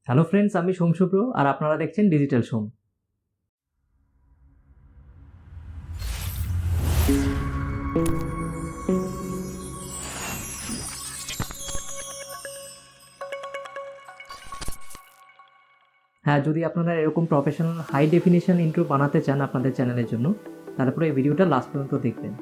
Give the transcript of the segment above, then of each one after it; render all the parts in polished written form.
Hello friends, আমি সোমশুভ্র আর আপনারা দেখছেন ডিজিটাল সোম। হ্যাঁ, যদি আপনারা এরকম প্রফেশনাল হাই ডেফিনিশন ইন্ট্রো বানাতে চান আপনাদের চ্যানেলের জন্য, তারপরে এই ভিডিওটা লাস্ট পর্যন্ত দেখবেন।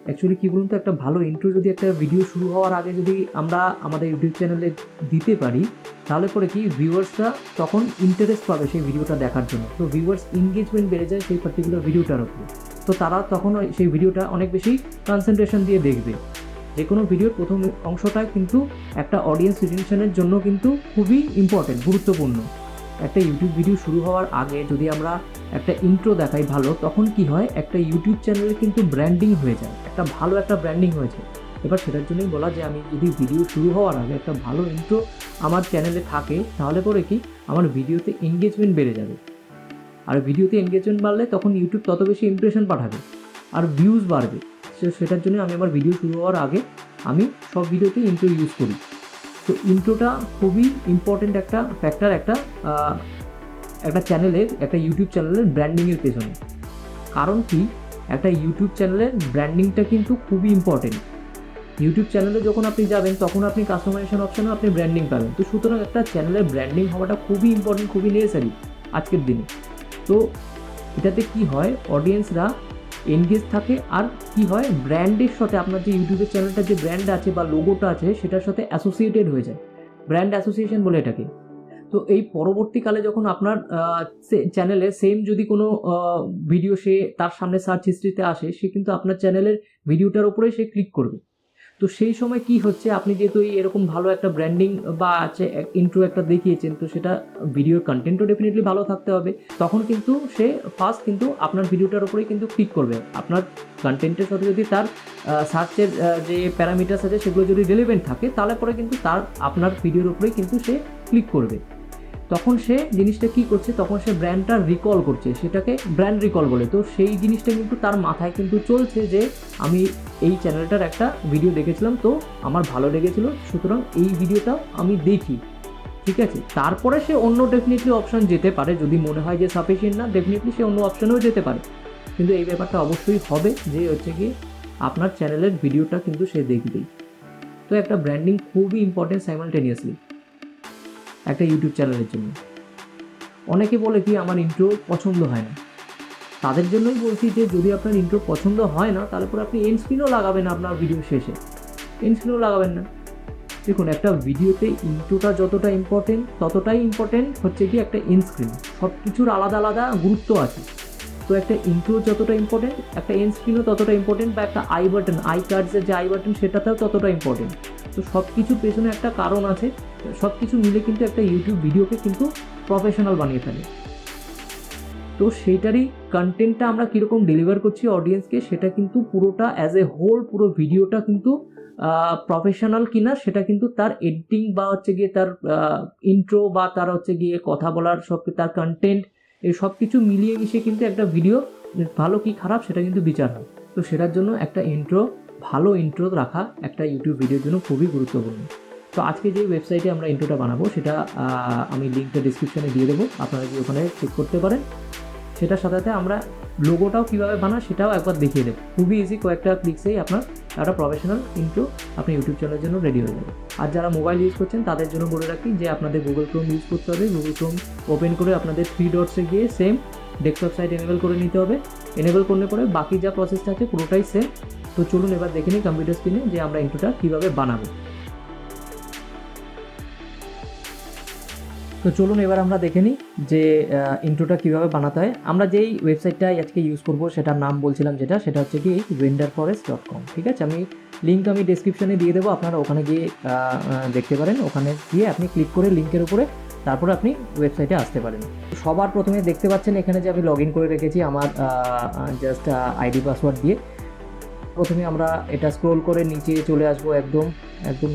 অ্যাকচুয়ালি কী বলুন তো, একটা ভালো ইন্ট্রো যদি একটা ভিডিও শুরু হওয়ার আগে যদি আমরা আমাদের ইউটিউব চ্যানেলে দিতে পারি, তাহলে পরে কি ভিউয়ার্সরা তখন ইন্টারেস্ট পাবে সেই ভিডিওটা দেখার জন্য। তো ভিউয়ার্স এনগেজমেন্ট বেড়ে যায় সেই পার্টিকুলার ভিডিওটার উপরে। তো তারা তখন সেই ভিডিওটা অনেক বেশি কনসেন্ট্রেশন দিয়ে দেখবে। যে কোনো ভিডিওর প্রথম অংশটা কিন্তু একটা অডিয়েন্স রিটেনশনের জন্য কিন্তু খুবই ইম্পর্টেন্ট, গুরুত্বপূর্ণ। একটা ইউটিউব ভিডিও শুরু হওয়ার আগে যদি আমরা একটা ইন্ট্রো দেখাই ভালো, তখন কি হয়, একটা ইউটিউব চ্যানেলে কিন্তু ব্র্যান্ডিং হয়ে যায়, একটা ভালো একটা ব্র্যান্ডিং হয়েছে। এবার সেটার জন্যই বলা যে আমি যদি ভিডিও শুরু হওয়ার আগে একটা ভালো ইন্ট্রো আমার চ্যানেলে থাকে, তাহলে পরে কি আমার ভিডিওতে এনগেজমেন্ট বেড়ে যাবে। আর ভিডিওতে এনগেজমেন্ট বাড়লে তখন ইউটিউব তত বেশি ইমপ্রেশন পাঠাবে আর ভিউজ বাড়বে। সেটার জন্য আমি আমার ভিডিও শুরু হওয়ার আগে আমি সব ভিডিওতে ইন্ট্রো ইউজ করি। তো ইন্ট্রোটা খুবই ইম্পর্টেন্ট একটা ফ্যাক্টর একটা চ্যানেলের, একটা ইউটিউব চ্যানেলের ব্র্যান্ডিংয়ের পেছনে। কারণ কি, একটা ইউটিউব চ্যানেলের ব্র্যান্ডিংটা কিন্তু খুবই ইম্পর্টেন্ট। ইউটিউব চ্যানেলে যখন আপনি যাবেন তখন আপনি কাস্টমাইজেশন অপশানেও আপনি ব্র্যান্ডিং পাবেন। তো সুতরাং একটা চ্যানেলের ব্র্যান্ডিং হওয়াটা খুবই ইম্পর্টেন্ট, খুবই নেসেসারি আজকের দিনে। তো এটাতে কি হয়, অডিয়েন্সরা এনগেজ থাকে। আর কি হয়, ব্র্যান্ডের সাথে আপনার যে ইউটিউবের চ্যানেলটার যে ব্র্যান্ড আছে বা লোগোটা আছে সেটার সাথে অ্যাসোসিয়েটেড হয়ে যায়, ব্র্যান্ড অ্যাসোসিয়েশন বলে এটাকে। তো এই পরবর্তীকালে যখন আপনার চ্যানেলে সেম যদি কোনো ভিডিও সে তার সামনে সার্চ হিস্ট্রিতে আসে, সে কিন্তু আপনার চ্যানেলের ভিডিওটার উপরে সে ক্লিক করবে। তো সেই সময় কি হচ্ছে, আপনি যেহেতু এরকম ভালো একটা ব্র্যান্ডিং বা আছে ইন্ট্রো একটা দেখিয়েছেন, তো সেটা ভিডিওর কন্টেন্টও ডেফিনেটলি ভালো থাকতে হবে। তখন কিন্তু সে ফার্স্ট কিন্তু আপনার ভিডিওটার উপরেই কিন্তু ক্লিক করবে। আপনার কন্টেন্টের সাথে যদি তার সার্চের যে প্যারামিটার্স আছে সেগুলো যদি রিলেভেন্ট থাকে, তাহলে পরে কিন্তু তার আপনার ভিডিওর উপরেই কিন্তু সে ক্লিক করবে। তখন সে জিনিসটা কি করছে, তখন সে ব্র্যান্ডটা রিকল করছে, সেটাকে ব্র্যান্ড রিকল বলে। তো সেই জিনিসটা কিন্তু তার মাথায় কিন্তু চলছে যে আমি এই চ্যানেলটার একটা ভিডিও দেখেছিলাম, তো আমার ভালো লেগেছিল, সুতরাং এই ভিডিওটা আমি দেখি। ঠিক আছে, তারপরে সে অন্য ডেফিনেটলি অপশান যেতে পারে, যদি মনে হয় যে সাফিসিয়েন্ট না, ডেফিনেটলি সে অন্য অপশানেও যেতে পারে। কিন্তু এই ব্যাপারটা অবশ্যই হবে যে হচ্ছে কি আপনার চ্যানেলের ভিডিওটা কিন্তু সে দেখবেই। তো একটা ব্র্যান্ডিং খুবই ইম্পর্টেন্ট সাইমালটেনিয়াসলি একটা ইউটিউব চ্যানেলের জন্য। অনেকে বলে কি আমার ইন্ট্রো পছন্দ হয় না, তাদের জন্যই বলছি যে যদি আপনার ইন্ট্রো পছন্দ হয় না, তাহলে পরে আপনি এন্ড স্ক্রিনও লাগাবেন না, আপনার ভিডিও শেষে এন্ড স্ক্রিনও লাগাবেন না। দেখুন, একটা ভিডিওতে ইন্ট্রোটা যতটা ইম্পর্টেন্ট, ততটাই ইম্পর্টেন্ট হচ্ছে কি একটা এন্ড স্ক্রিন। সব কিছুর আলাদা আলাদা গুরুত্ব আছে। তো একটা ইন্ট্রো যতটা ইম্পর্টেন্ট, একটা এন্ড স্ক্রিনও ততটা ইম্পর্টেন্ট, বা একটা আই বাটন, আই কার্ডসের যে আই বাটন, সেটাতেও ততটা ইম্পর্টেন্ট। তো সব কিছুর পেছনে একটা কারণ আছে। সব কিছু মিলে কিন্তু একটা ইউটিউব ভিডিওকে কিন্তু প্রফেশনাল বানিয়ে ফেলে। তো সেইটারই কন্টেন্টটা আমরা কীরকম ডেলিভার করছি অডিয়েন্সকে, সেটা কিন্তু পুরোটা অ্যাজ এ হোল, পুরো ভিডিওটা কিন্তু প্রফেশনাল কিনা সেটা কিন্তু তার এডিটিং বা হচ্ছে গিয়ে তার ইন্ট্রো বা তার হচ্ছে গিয়ে কথা বলার সব, তার কন্টেন্ট, এই সব কিছু মিলিয়ে মিশিয়ে কিন্তু একটা ভিডিও ভালো কি খারাপ সেটা কিন্তু বিচার হয়। তো সেটার জন্য একটা ভালো ইন্ট্রো রাখা একটা ইউটিউব ভিডিওর জন্য খুবই গুরুত্বপূর্ণ। তো আজকে যে ওয়েবসাইটে আমরা ইন্ট্রোটা বানাবো, সেটা আমি লিঙ্কটা ডিসক্রিপশানে দিয়ে দেবো, আপনারা কি ওখানে চেক করতে পারেন। সেটার সাথে আমরা লোগোটাও কীভাবে বানায় সেটাও একবার দেখিয়ে দেবো। খুবই ইজি, কয়েকটা ক্লিকসেই আপনার একটা প্রফেশনাল ইন্ট্রো আপনি ইউটিউব চ্যানেলের জন্য রেডি হয়ে যাবে। আর যারা মোবাইল ইউজ করছেন তাদের জন্য বলে রাখি যে আপনাদের গুগল ক্রোম ইউজ করতে হবে। গুগল ক্রোম ওপেন করে আপনাদের 3 ডটসে গিয়ে সেম ডেস্কটপ সাইট এনেবল করে নিতে হবে। এনেবল করলে পরে বাকি যা প্রসেসটা আছে পুরোটাই সেম। তো চলুন এবার দেখে নিই কম্পিউটার স্ক্রিনে যে আমরা ইন্ট্রোটা কীভাবে বানাবো। তো চলুন এবার আমরা দেখে নিই যে ইন্ট্রোটা কীভাবে বানাতে হয়। আমরা যেই ওয়েবসাইটটা আজকে ইউজ করব সেটার নাম বলছিলাম, সেটা হচ্ছে কি renderforest.com। ঠিক আছে, লিঙ্ক আমি ডেসক্রিপশানে দিয়ে দেবো, আপনারা ওখানে গিয়ে দেখতে পারেন। ওখানে গিয়ে আপনি ক্লিক করে লিঙ্কের উপরে তারপরে আপনি ওয়েবসাইটে আসতে পারেন। সবার প্রথমে দেখতে পাচ্ছেন এখানে যে আমি লগ ইন করে রেখেছি আমার জাস্ট আইডি পাসওয়ার্ড দিয়ে। প্রথমে আমরা এটা স্ক্রোল করে নিচে চলে আসবো, একদম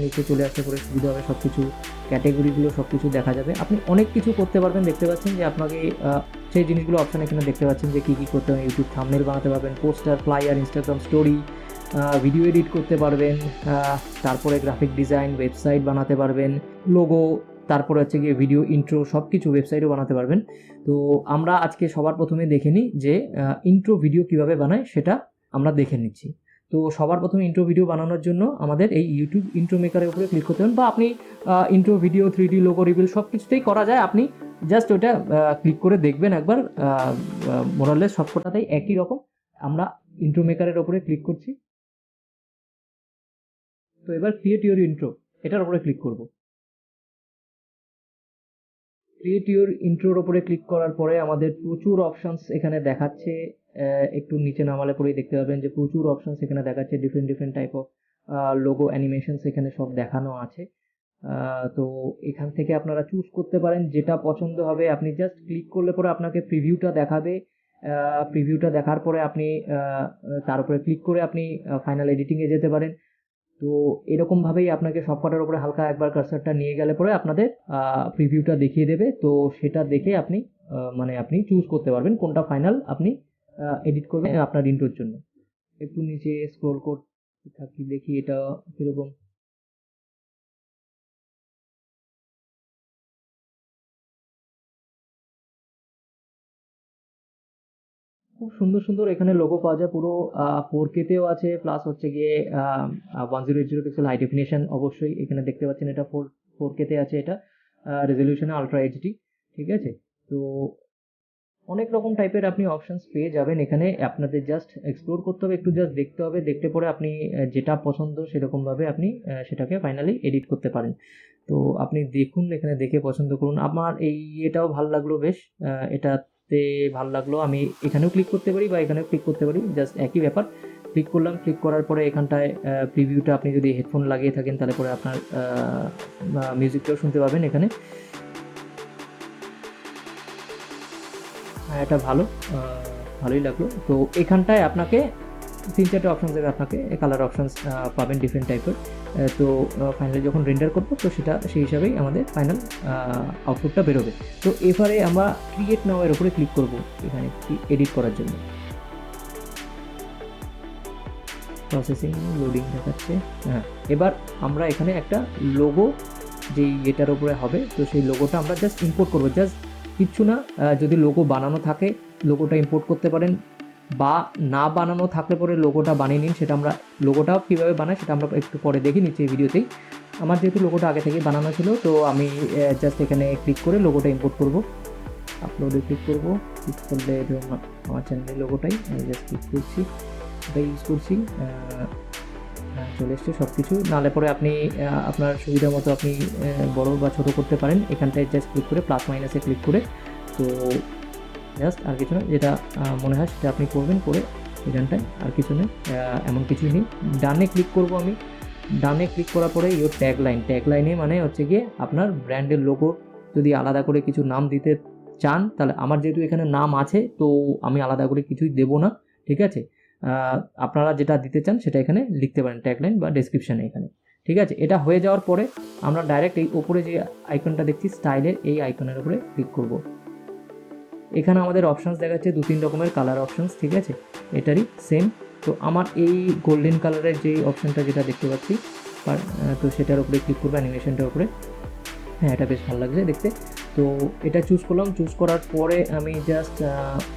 নিচে চলে আসতে করে সুবিধা হবে। সব কিছু ক্যাটেগরিগুলো সব কিছু দেখা যাবে। আপনি অনেক কিছু করতে পারবেন। দেখতে পাচ্ছেন যে আপনাকে সেই জিনিসগুলো অপশান এখানে দেখতে পাচ্ছেন যে কী কী করতে হবে। ইউটিউব থাম্বনেল বানাতে পারবেন, poster, flyer, Instagram story, video edit করতে পারবেন, তারপরে গ্রাফিক ডিজাইন, ওয়েবসাইট বানাতে পারবেন, লোগো, তারপরে হচ্ছে গিয়ে ভিডিও ইন্ট্রো সব কিছু ওয়েবসাইটও বানাতে পারবেন। তো আমরা আজকে সবার প্রথমে দেখে নিই যে ইন্ট্রো ভিডিও কীভাবে বানায় সেটা আমরা দেখে নিচ্ছি। তো সবার প্রথমে ইন্ট্রো ভিডিও বানানোর জন্য আমাদের এই ইউটিউব ইন্ট্রো মেকারের উপরে ক্লিক করতে হবে, বা আপনি intro video 3D logo reveal সব কিছুতেই করা যায়। আপনি জাস্ট ওইটা ক্লিক করে দেখবেন একবার, মোরালেস সবকটাতেই একই রকম। আমরা ইন্ট্রো মেকারের উপরে ক্লিক করছি। তো এবার ক্রিয়েট ইউর ইন্ট্রো এটার উপরে ক্লিক করব। ক্রিয়েট ইউর ইন্ট্রোর উপরে ক্লিক করার পরে আমাদের প্রচুর অপশানস এখানে দেখাচ্ছে। একটু নিচে নামালে পরেই দেখতে পাবেন যে প্রচুর অপশানস এখানে দেখাচ্ছে, different different type of logo animations এখানে সব দেখানো আছে। তো এখান থেকে আপনারা চুজ করতে পারেন যেটা পছন্দ হবে। আপনি জাস্ট ক্লিক করলে পরে আপনাকে প্রিভিউটা দেখাবে। প্রিভিউটা দেখার পরে আপনি তার উপরে ক্লিক করে আপনি ফাইনাল এডিটিংয়ে যেতে পারেন। তো এরকমভাবেই আপনাকে সবকটার উপরে হালকা একবার কার্সারটা নিয়ে গেলে পরে আপনাদের প্রিভিউটা দেখিয়ে দেবে। তো সেটা দেখে আপনি আপনি চুজ করতে পারবেন কোনটা ফাইনাল আপনি এডিট করবেন আপনার ইন্ট্রোর জন্য। একটু নিচে স্ক্রল করতে থাকি, দেখি এটা কীরকম। খুব সুন্দর সুন্দর এখানে লোগো পাওয়া যায়, পুরো 4K-তেও আছে, প্লাস হচ্ছে গিয়ে 1080 পিক্সেল হাই ডেফিনেশন অবশ্যই এখানে দেখতে পাচ্ছেন। এটা 4K-তে আছে, এটা রেজলিউশনে আলট্রা এইচডি, ঠিক আছে। তো অনেক রকম টাইপের আপনি অপশানস পেয়ে যাবেন এখানে। আপনাদের জাস্ট এক্সপ্লোর করতে হবে, একটু জাস্ট দেখতে হবে, দেখতে পরে আপনি যেটা পছন্দ সেরকমভাবে আপনি সেটাকে ফাইনালি এডিট করতে পারেন। তো আপনি দেখুন, এখানে দেখে পছন্দ করুন। আমার এটাও ভালো লাগলো বেশ, এটাতে ভালো লাগলো। আমি এখানেও ক্লিক করতে পারি বা এখানেও ক্লিক করতে পারি, জাস্ট একই ব্যাপার। ক্লিক করলাম, ক্লিক করার পরে এখানটায় প্রিভিউটা আপনি যদি হেডফোন লাগিয়ে থাকেন তাহলে পরে আপনার মিউজিকটাও শুনতে পাবেন এখানে। এটা ভালোই লাগলো। তো এখানটায় আপনাকে 3-4টে অপশানস দেবে, আপনাকে কালার অপশানস পাবেন ডিফারেন্ট টাইপের। তো ফাইনালি যখন রেন্ডার করবো তো সেটা সেই হিসাবেই আমাদের ফাইনাল আউটপুটটা বেরোবে। তো এবারে আমরা ক্রিয়েট নাও এর উপরে ক্লিক করব এখানে এডিট করার জন্য। প্রসেসিং লোডিং দেখাচ্ছে। হ্যাঁ, এবার আমরা এখানে একটা লোগো যেই এটার উপরে হবে, তো সেই লোগোটা আমরা জাস্ট ইম্পোর্ট করবো। জাস্ট কিচ্ছু না, যদি লোগো বানানো থাকে লোগোটা ইম্পোর্ট করতে পারেন, বা না বানানো থাকলে পরে লোগোটা বানিয়ে নিন। সেটা আমরা লোগোটাও কীভাবে বানাই সেটা আমরা একটু পরে দেখে নিচ্ছি এই ভিডিওতেই। আমার যেহেতু লোগোটা আগে থেকে বানানো ছিল, তো আমি জাস্ট এখানে ক্লিক করে লোগোটা ইম্পোর্ট করব। আপলোডে ক্লিক করব, ক্লিক করলে আমার চ্যানেলের লোগোটাই আমি জাস্ট ক্লিক করছি, এটা ইউজ করছি। চলে এসছে সব কিছু। নাহলে পরে আপনি আপনার সুবিধা মতো আপনি বড় বা ছোটো করতে পারেন। এখানটায় জাস্ট ক্লিক করে প্লাস মাইনাসে ক্লিক করে, তো জাস্ট আর কিছু না, যেটা মনে হয় সেটা আপনি করবেন, করে এখানটায় আর কিছু নেই, এমন কিছুই নেই। ডানে ক্লিক করব আমি। ডানে ক্লিক করার পরে ইওর ট্যাগলাইনে মানে হচ্ছে গিয়ে আপনার ব্র্যান্ডের লোগো যদি আলাদা করে কিছু নাম দিতে চান, তাহলে আমার যেহেতু এখানে নাম আছে তো আমি আলাদা করে কিছুই দেবো না, ঠিক আছে। আপনারা যেটা দিতে চান সেটা এখানে লিখতে পারেন ট্যাগলাইন বা ডেসক্রিপশানে এখানে, ঠিক আছে। এটা হয়ে যাওয়ার পরে আমরা ডাইরেক্ট এই ওপরে যে আইকনটা দেখছি স্টাইলের, এই আইকনের উপরে ক্লিক করব। এখানে আমাদের অপশানস দেখাচ্ছে 2-3 রকমের কালার অপশানস, ঠিক আছে, এটারই সেম। তো আমার এই গোল্ডেন কালারের যেই অপশানটা যেটা দেখতে পাচ্ছি, তো সেটার উপরে ক্লিক করবো, অ্যানিমেশনটার উপরে। হ্যাঁ, এটা বেশ ভালো লাগছে দেখতে। তো এটা চুজ করলাম। চুজ করার পরে আমি জাস্ট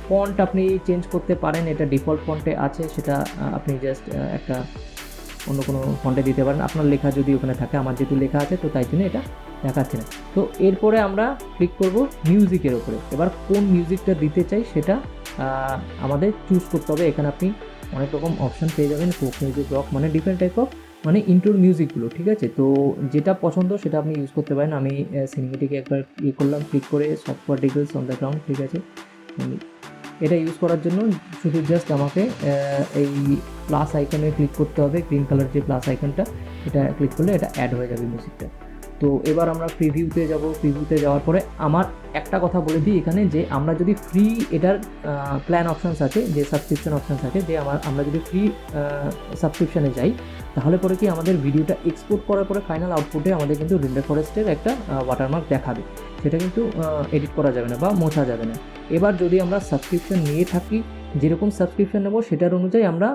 ফন্ট আপনি চেঞ্জ করতে পারেন, এটা ডিফল্ট ফন্টে আছে, সেটা আপনি জাস্ট একটা অন্য কোনো ফন্টে দিতে পারেন আপনার লেখা যদি ওখানে থাকে। আমার যেহেতু লেখা আছে তো তাই জন্য এটা দেখাচ্ছে না। তো এরপরে আমরা ক্লিক করব মিউজিকের ওপরে। এবার কোন মিউজিকটা দিতে চাই সেটা আমাদের চুজ করতে হবে। এখানে আপনি অনেক রকম অপশান পেয়ে যাবেন, ফোক মিউজিক, রক, মানে ডিফারেন্ট টাইপ অফ ইন্ট্রোর মিউজিকগুলো, ঠিক আছে। তো যেটা পছন্দ সেটা আপনি ইউজ করতে পারেন। আমি সিনেমেটিকে একবার করলাম, ক্লিক করে software details on the ground, ঠিক আছে। এটা ইউজ করার জন্য শুধু জাস্ট আমাকে এই প্লাস আইকনে ক্লিক করতে হবে, গ্রিন কালার যে প্লাস আইকনটা, এটা ক্লিক করলে এটা অ্যাড হয়ে যাবে মিউজিকটা। তো এবার আমরা প্রিভিউতে যাব। প্রিভিউতে যাওয়ার পরে আমার একটা কথা বলে দিই এখানে, যে আমরা যদি ফ্রি এটার প্ল্যান অপশানস আছে, যে সাবস্ক্রিপশন অপশানস আছে, যে আমরা যদি ফ্রি সাবস্ক্রিপশানে যাই, তাহলে পরে কি আমাদের ভিডিওটা এক্সপোর্ট করার পরে ফাইনাল আউটপুটে আমাদের কিন্তু রেন্ডার ফরেস্টের একটা ওয়াটারমার্ক দেখাবে। সেটা কিন্তু এডিট করা যাবে না বা মোছা যাবে না। এবার যদি আমরা সাবস্ক্রিপশন নিয়ে থাকি, যেরকম সাবস্ক্রিপশন নেব সেটার অনুযায়ী আমরা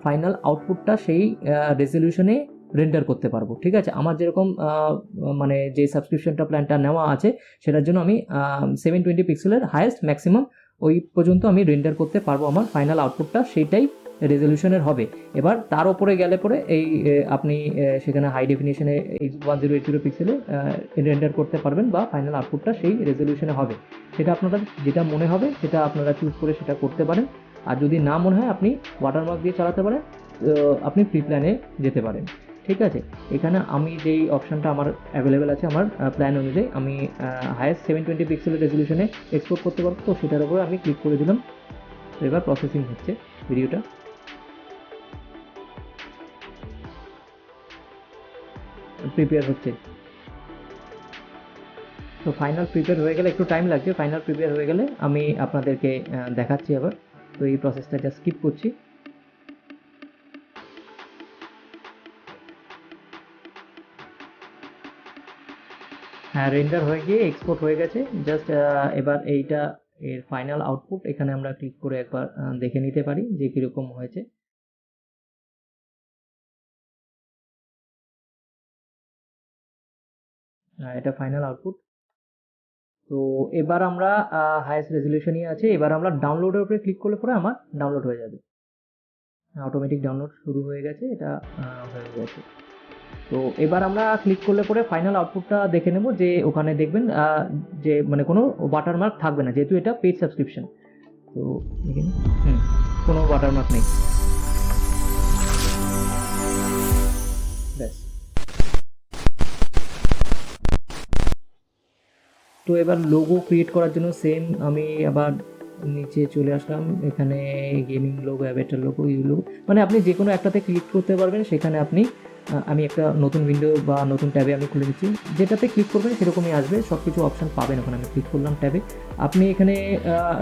ফাইনাল আউটপুটটা সেই রেজলিউশনে রেন্ডার করতে পারবো। ঠিক আছে, আমার যেরকম মানে যে সাবস্ক্রিপশনটা প্ল্যানটা নেওয়া আছে সেটার জন্য আমি 720 পিক্সেলের হায়েস্ট ম্যাক্সিমাম ওই পর্যন্ত আমি রেন্ডার করতে পারবো, আমার ফাইনাল আউটপুটটা সেইটাই রেজলিউশনের হবে। এবার তার উপরে গেলে পরে এই আপনি সেখানে হাই ডেফিনিশনে এই 1080 পিক্সেলে রেন্ডার করতে পারবেন বা ফাইনাল আউটপুটটা সেই রেজলিউশনে হবে। সেটা আপনারা যেটা মনে হবে সেটা আপনারা চুজ করে সেটা করতে পারেন। আর যদি না মনে হয় আপনি ওয়াটারমার্ক দিয়ে চালাতে পারেন, আপনি ফ্রি প্ল্যানে যেতে পারেন। ঠিক আছে, এখানে আমি যেই অপশানটা আমার অ্যাভেলেবেল আছে আমার প্ল্যান অনুযায়ী, আমি হায়েস্ট 720 পিক্সেলের রেজলিউশনে এক্সপোর্ট করতে পারবো, তো সেটার উপরে আমি ক্লিক করে দিলাম। তো এবার প্রসেসিং হচ্ছে ভিডিওটা। প্রিপেয়ার হচ্ছে। তো ফাইনাল প্রিপেয়ার হয়ে গেলে একটু টাইম লাগছে, ফাইনাল প্রিপেয়ার হয়ে গেলে আমি আপনাদেরকে দেখাচ্ছি আবার। তো এই প্রসেসটা জাস্ট স্কিপ করছি। হ্যাঁ, রেন্ডার হয়ে গিয়ে এক্সপোর্ট হয়ে গেছে। জাস্ট এবার এইটা এর ফাইনাল আউটপুট এখানে আমরা ক্লিক করে একবার দেখে নিতে পারি যে কীরকম হয়েছে। এটা ফাইনাল আউটপুট। তো এবার আমরা হাইয়েস্ট রেজলিউশনই আছে, এবার আমরা ডাউনলোডের উপরে ক্লিক করলে পরে আমার ডাউনলোড হয়ে যাবে। অটোমেটিক ডাউনলোড শুরু হয়ে গেছে, এটা হয়ে গেছে। তো এবার আমরা ক্লিক করলে পরে ফাইনাল আউটপুটটা দেখে নেব, যে ওখানে দেখবেন যে মানে কোনো ওয়াটারমার্ক থাকবে না, যেহেতু এটা পেইড সাবস্ক্রিপশন। তো এখানে কোনো ওয়াটারমার্ক নেই। ব্যাস। তো এবার লোগো ক্রিয়েট করার জন্য সেম আমি আবার নিচে চলে আসলাম, এখানে gaming logo, avatar logo, U logo, মানে আপনি যে কোনো একটাতে ক্লিক করতে পারবেন। সেখানে আপনি আমি একটা নতুন উইন্ডো বা নতুন ট্যাবে আমি খুলে নিচ্ছি, যেটাতে ক্লিক করবেন সেরকমই আসবে, সব কিছু অপশান পাবেন ওখানে। আমি ক্লিক করলাম ট্যাবে, আপনি এখানে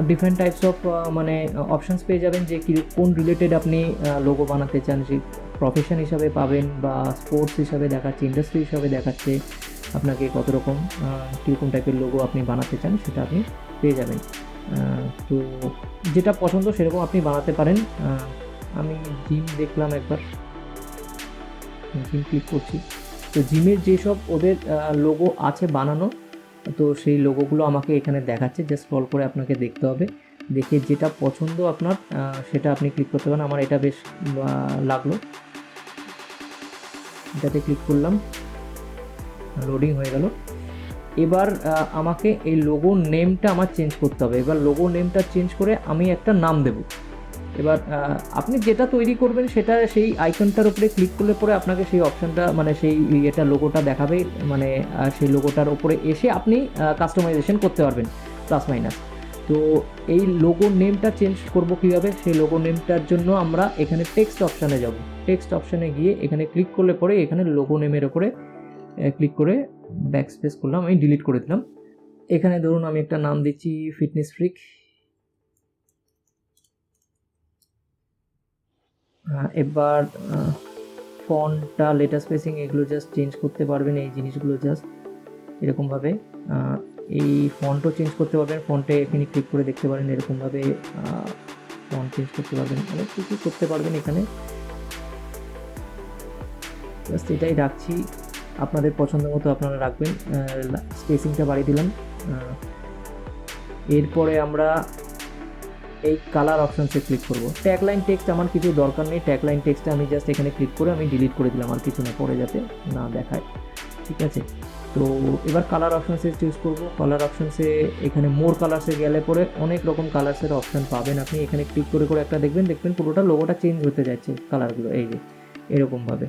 ডিফারেন্ট টাইপস অফ মানে অপশানস পেয়ে যাবেন, যে কোন রিলেটেড আপনি লোগো বানাতে চান, সেই প্রফেশন হিসাবে পাবেন বা স্পোর্টস হিসাবে দেখাচ্ছে, ইন্ডাস্ট্রি হিসাবে দেখাচ্ছে আপনাকে কত রকম কীরকম টাইপের লোগো আপনি বানাতে চান সেটা আপনি পেয়ে যাবেন। তো যেটা পছন্দ সেরকম আপনি বানাতে পারেন। আমি জিম দেখলাম একবার, জিম ক্লিক করছি। তো জিমের যেসব ওদের লোগো আছে বানানো, তো সেই লোগোগুলো আমাকে এখানে দেখাচ্ছে, জাস্ট স্ক্রল করে আপনাকে দেখতে হবে, দেখে যেটা পছন্দ আপনার সেটা আপনি ক্লিক করতে পারেন। আমার এটা বেশ লাগলো, এটাতে ক্লিক করলাম, লোডিং হয়ে গেল। এবার আমাকে এই লোগো নেমটা আমার চেঞ্জ করতে হবে। এবার লোগো নেমটা চেঞ্জ করে আমি একটা নাম দেব। এবার আপনি যেটা তৈরি করবেন সেটা সেই আইকনটার উপরে ক্লিক করলে পরে আপনাকে সেই অপশানটা মানে সেই এটা লোগোটা দেখাবে, মানে সেই লোগোটার উপরে এসে আপনি কাস্টমাইজেশন করতে পারবেন প্লাস মাইনাস। তো এই লোগো নেমটা চেঞ্জ করব কীভাবে, সেই লোগো নেমটার জন্য আমরা এখানে টেক্সট অপশানে যাব। টেক্সট অপশানে গিয়ে এখানে ক্লিক করলে পরে এখানে লোগো নেমের উপরে ক্লিক করে ব্যাক স্পেস করলাম, আমি ডিলিট করে দিলাম। এখানে ধরুন আমি একটা নাম দিচ্ছি ফিটনেস ফ্রিক। এবার ফন্টটা, লেটার স্পেসিং এগুলো জাস্ট চেঞ্জ করতে পারবেন, এই জিনিসগুলো জাস্ট এরকমভাবে। এই ফন্টও চেঞ্জ করতে পারবেন, ফন্টে এখানে ক্লিক করে দেখতে পারেন, এরকমভাবে ফন্ট চেঞ্জ করতে পারবেন, অনেক কিছু করতে পারবেন এখানে। জাস্ট এটাই রাখছি, আপনাদের পছন্দ মতো আপনারা রাখবেন। স্পেসিংটা বাড়িয়ে দিলাম। এরপরে আমরা এই কালার অপশানসে ক্লিক করব। ট্যাগলাইন টেক্সট আমার কিছু দরকার নেই, ট্যাগলাইন টেক্সটে আমি জাস্ট এখানে ক্লিক করে আমি ডিলিট করে দিলাম, আর কিছু না, পরে যাতে না দেখায়। ঠিক আছে, তো এবার কালার অপশানসে চুজ করব। কালার অপশানসে এখানে মোর কালার্সে গেলে পরে অনেক রকম কালার্সের অপশান পাবেন আপনি। এখানে ক্লিক করে করে একটা দেখবেন পুরোটা লোগোটা চেঞ্জ হতে যাচ্ছে কালারগুলো, এই যে এরকমভাবে।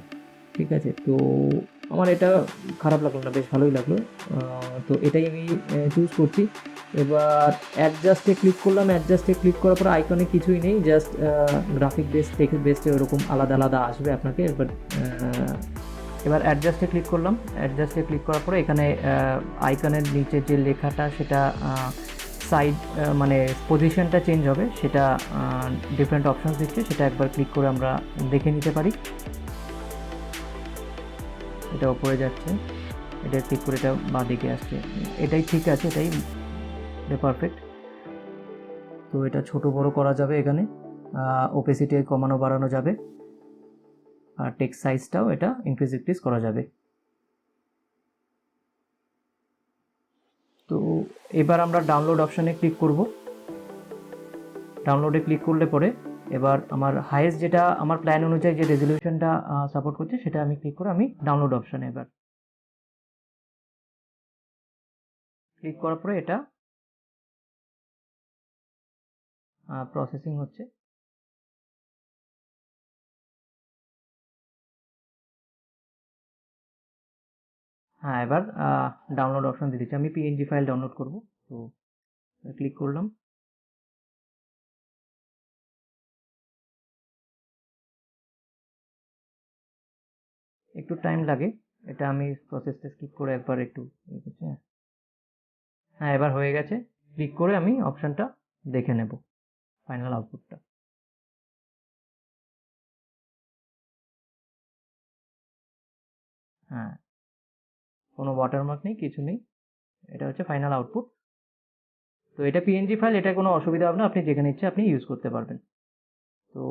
ঠিক আছে, তো আমার এটা খারাপ লাগলো না, বেশ ভালোই লাগলো। তো এটাই আমি চুজ করছি। এবার অ্যাডজাস্টে ক্লিক করলাম, অ্যাডজাস্টে ক্লিক করার পর আইকনে কিছুই নেই, জাস্ট গ্রাফিক বেস, টেক্সট বেসে ওরকম আলাদা আলাদা আসবে আপনাকে। এবার অ্যাডজাস্টে ক্লিক করলাম, অ্যাডজাস্টে ক্লিক করার পরে এখানে আইকনের নিচে যে লেখাটা সেটা সাইড মানে পজিশনটা চেঞ্জ হবে, সেটা ডিফারেন্ট অপশানস দিচ্ছে, সেটা একবার ক্লিক করে আমরা দেখে নিতে পারি। এটা উপরে যাচ্ছে, এটা ক্লিক করে এটা বাঁ দিকে আসছে, এটাই ঠিক আছে, এটাই পারফেক্ট। তো এটা ছোট বড় করা যাবে, এখানে ওপেসিটি কমানো বাড়ানো যাবে। আর টেক্সট সাইজটাও এটা ইনক্রিজ ডিক্রিজ করা যাবে। তো এবার আমরা ডাউনলোড অপশানে ক্লিক করব। ডাউনলোডে ক্লিক করলে পরে এবার আমার হাইয়েস্ট যেটা আমার প্ল্যান অনুযায়ী যে রেজলিউশনটা সাপোর্ট করছে সেটা আমি ক্লিক করে আমি ডাউনলোড অপশানে এবার ক্লিক করার পরে এটা প্রসেসিং হচ্ছে। হ্যাঁ, এবার ডাউনলোড অপশন দিয়ে দিচ্ছি। আমি পিএনজি ফাইল ডাউনলোড করব, তো ক্লিক করলাম। একটু টাইম লাগে, এটা আমি প্রসেসটা স্কিপ করে একবার একটু হ্যাঁ এবার হয়ে গেছে। ক্লিক করে আমি অপশনটা দেখে নেব ফাইনাল আউটপুটটা। হ্যাঁ, কোনো ওয়াটারমার্ক নেই, কিছু নেই, এটা হচ্ছে ফাইনাল আউটপুট। তো এটা পিএনজি ফাইল, এটা কোনো অসুবিধা হবে না, আপনি যেখানে ইচ্ছে আপনি ইউজ করতে পারবেন। তো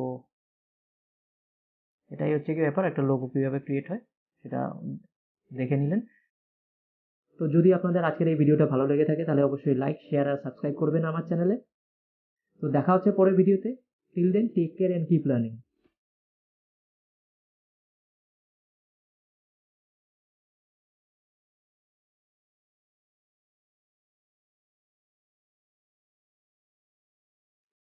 এটাই হচ্ছে কি ব্যাপার, একটা লোগো কীভাবে ক্রিয়েট হয় সেটা দেখে নিলেন। তো যদি আপনাদের আজকের এই ভিডিওটা ভালো লেগে থাকে তাহলে অবশ্যই লাইক, শেয়ার আর সাবস্ক্রাইব করবেন আমার চ্যানেলে। তো দেখা হচ্ছে পরের ভিডিওতে। Till then take care and keep learning.